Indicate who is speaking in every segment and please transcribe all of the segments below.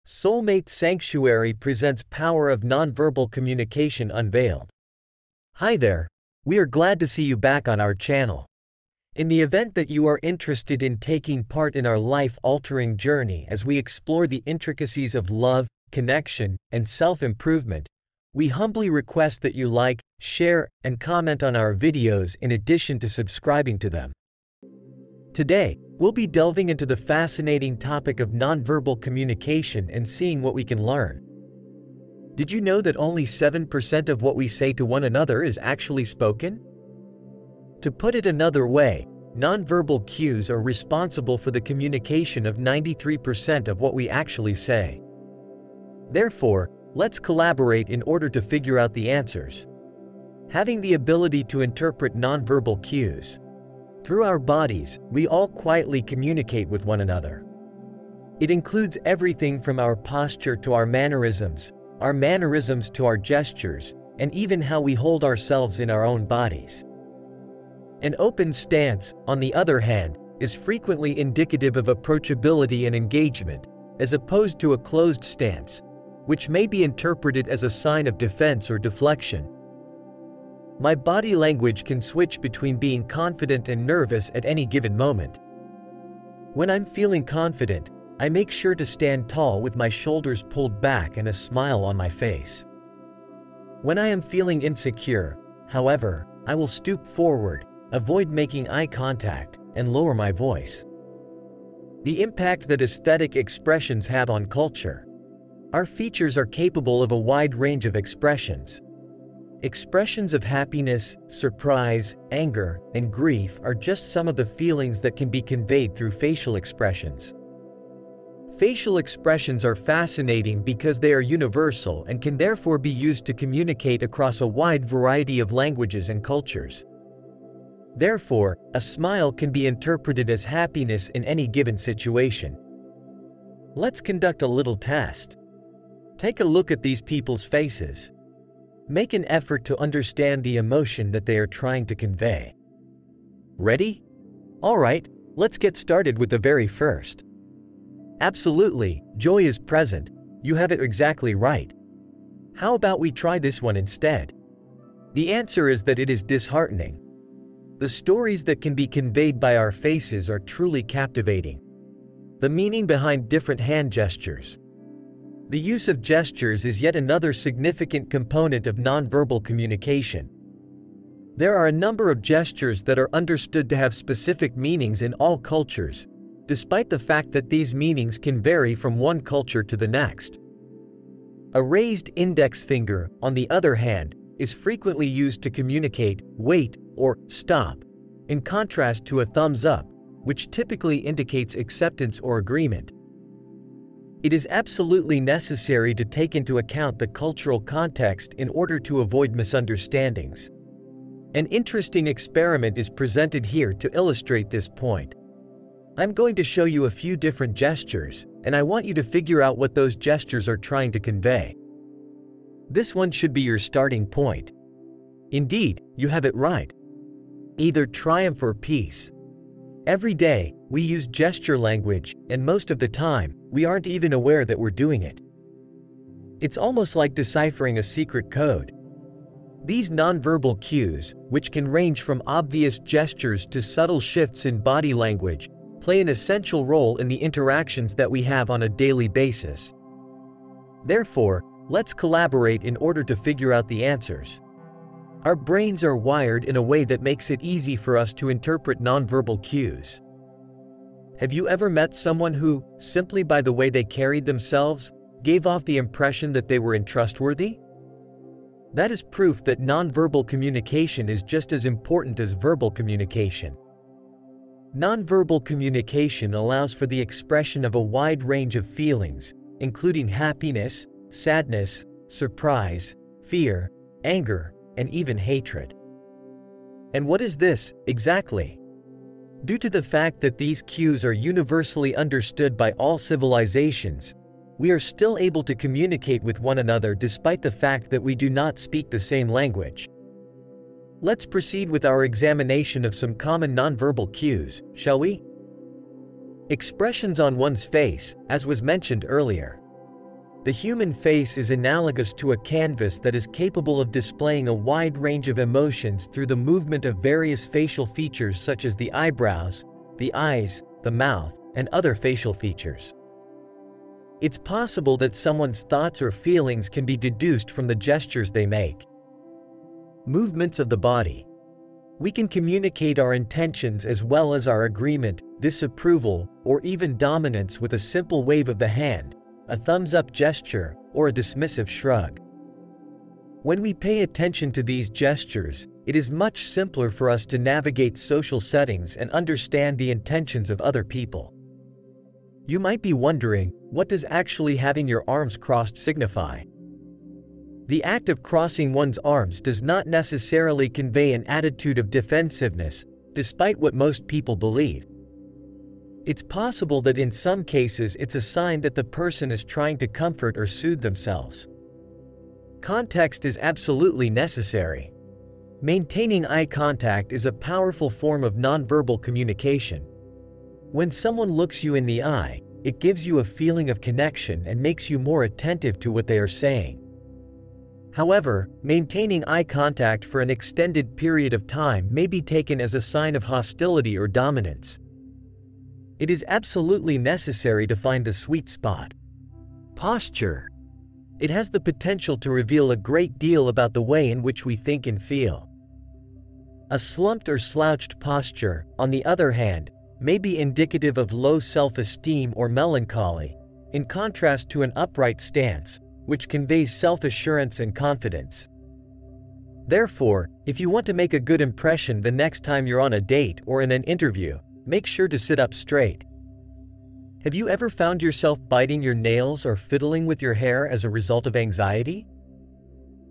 Speaker 1: Soulmate Sanctuary presents Power of Nonverbal Communication Unveiled. Hi there, we are glad to see you back on our channel. In the event that you are interested in taking part in our life-altering journey as we explore the intricacies of love, connection, and self-improvement, we humbly request that you like, share, and comment on our videos in addition to subscribing to them. Today, we'll be delving into the fascinating topic of nonverbal communication and seeing what we can learn. Did you know that only 7% of what we say to one another is actually spoken? To put it another way, nonverbal cues are responsible for the communication of 93% of what we actually say. Therefore, let's collaborate in order to figure out the answers. Having the ability to interpret nonverbal cues. Through our bodies, we all quietly communicate with one another. It includes everything from our posture to our mannerisms to our gestures, and even how we hold ourselves in our own bodies. An open stance, on the other hand, is frequently indicative of approachability and engagement, as opposed to a closed stance, which may be interpreted as a sign of defense or deflection. My body language can switch between being confident and nervous at any given moment. When I'm feeling confident, I make sure to stand tall with my shoulders pulled back and a smile on my face. When I am feeling insecure, however, I will stoop forward, avoid making eye contact, and lower my voice. The impact that aesthetic expressions have on culture. Our features are capable of a wide range of expressions. Expressions of happiness, surprise, anger, and grief are just some of the feelings that can be conveyed through facial expressions. Facial expressions are fascinating because they are universal and can therefore be used to communicate across a wide variety of languages and cultures. Therefore, a smile can be interpreted as happiness in any given situation. Let's conduct a little test. Take a look at these people's faces. Make an effort to understand the emotion that they are trying to convey. Ready? Alright, let's get started with the very first. Absolutely, joy is present. You have it exactly right. How about we try this one instead? The answer is that it is disheartening. The stories that can be conveyed by our faces are truly captivating. The meaning behind different hand gestures. The use of gestures is yet another significant component of nonverbal communication. There are a number of gestures that are understood to have specific meanings in all cultures, despite the fact that these meanings can vary from one culture to the next. A raised index finger, on the other hand, is frequently used to communicate "wait" or "stop", in contrast to a thumbs up, which typically indicates acceptance or agreement. It is absolutely necessary to take into account the cultural context in order to avoid misunderstandings. An interesting experiment is presented here to illustrate this point. I'm going to show you a few different gestures, and I want you to figure out what those gestures are trying to convey. This one should be your starting point. Indeed, you have it right. Either triumph or peace. Every day, we use gesture language, and most of the time, we aren't even aware that we're doing it. It's almost like deciphering a secret code. These nonverbal cues, which can range from obvious gestures to subtle shifts in body language, play an essential role in the interactions that we have on a daily basis. Therefore, let's collaborate in order to figure out the answers. Our brains are wired in a way that makes it easy for us to interpret nonverbal cues. Have you ever met someone who, simply by the way they carried themselves, gave off the impression that they were untrustworthy? That is proof that nonverbal communication is just as important as verbal communication. Nonverbal communication allows for the expression of a wide range of feelings, including happiness, sadness, surprise, fear, anger, and even hatred. And what is this, exactly? Due to the fact that these cues are universally understood by all civilizations, we are still able to communicate with one another despite the fact that we do not speak the same language. Let's proceed with our examination of some common nonverbal cues, shall we? Expressions on one's face, as was mentioned earlier. The human face is analogous to a canvas that is capable of displaying a wide range of emotions through the movement of various facial features such as the eyebrows, the eyes, the mouth, and other facial features. It's possible that someone's thoughts or feelings can be deduced from the gestures they make. Movements of the body. We can communicate our intentions as well as our agreement, disapproval, or even dominance with a simple wave of the hand, a thumbs-up gesture, or a dismissive shrug. When we pay attention to these gestures, it is much simpler for us to navigate social settings and understand the intentions of other people. You might be wondering, what does actually having your arms crossed signify? The act of crossing one's arms does not necessarily convey an attitude of defensiveness, despite what most people believe. It's possible that in some cases it's a sign that the person is trying to comfort or soothe themselves. Context is absolutely necessary. Maintaining eye contact is a powerful form of nonverbal communication. When someone looks you in the eye, it gives you a feeling of connection and makes you more attentive to what they are saying. However, maintaining eye contact for an extended period of time may be taken as a sign of hostility or dominance. It is absolutely necessary to find the sweet spot. Posture. It has the potential to reveal a great deal about the way in which we think and feel. A slumped or slouched posture, on the other hand, may be indicative of low self-esteem or melancholy, in contrast to an upright stance, which conveys self-assurance and confidence. Therefore, if you want to make a good impression the next time you're on a date or in an interview, make sure to sit up straight. Have you ever found yourself biting your nails or fiddling with your hair as a result of anxiety?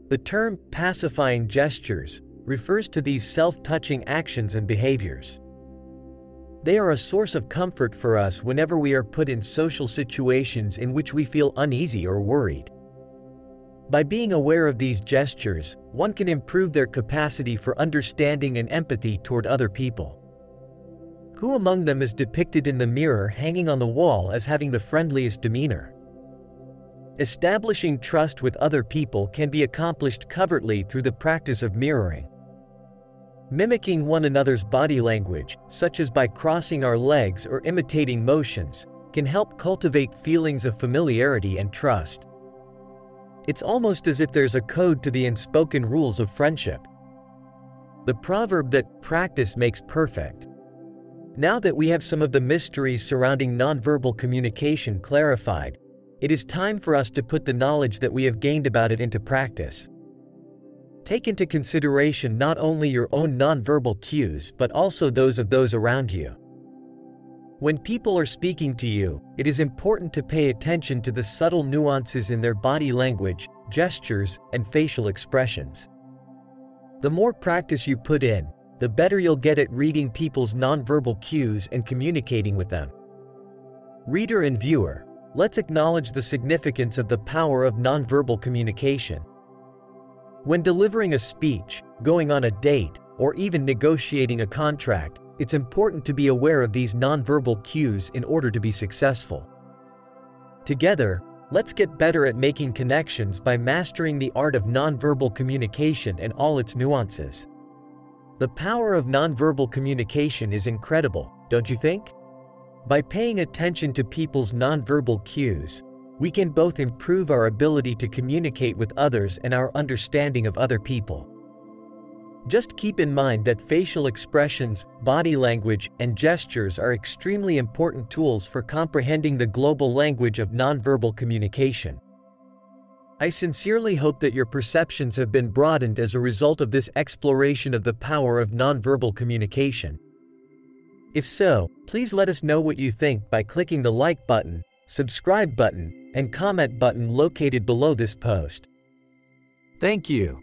Speaker 1: The term pacifying gestures refers to these self-touching actions and behaviors. They are a source of comfort for us whenever we are put in social situations in which we feel uneasy or worried. By being aware of these gestures, one can improve their capacity for understanding and empathy toward other people. Who among them is depicted in the mirror hanging on the wall as having the friendliest demeanor? Establishing trust with other people can be accomplished covertly through the practice of mirroring. Mimicking one another's body language, such as by crossing our legs or imitating motions, can help cultivate feelings of familiarity and trust. It's almost as if there's a code to the unspoken rules of friendship. The proverb that practice makes perfect. Now that we have some of the mysteries surrounding nonverbal communication clarified, it is time for us to put the knowledge that we have gained about it into practice. Take into consideration not only your own nonverbal cues but also those of those around you. When people are speaking to you, it is important to pay attention to the subtle nuances in their body language, gestures, and facial expressions. The more practice you put in, the better you'll get at reading people's nonverbal cues and communicating with them. Reader and viewer, let's acknowledge the significance of the power of nonverbal communication. When delivering a speech, going on a date, or even negotiating a contract, it's important to be aware of these nonverbal cues in order to be successful. Together, let's get better at making connections by mastering the art of nonverbal communication and all its nuances. The power of nonverbal communication is incredible, don't you think? By paying attention to people's nonverbal cues, we can both improve our ability to communicate with others and our understanding of other people. Just keep in mind that facial expressions, body language, and gestures are extremely important tools for comprehending the global language of nonverbal communication. I sincerely hope that your perceptions have been broadened as a result of this exploration of the power of nonverbal communication. If so, please let us know what you think by clicking the like button, subscribe button, and comment button located below this post. Thank you.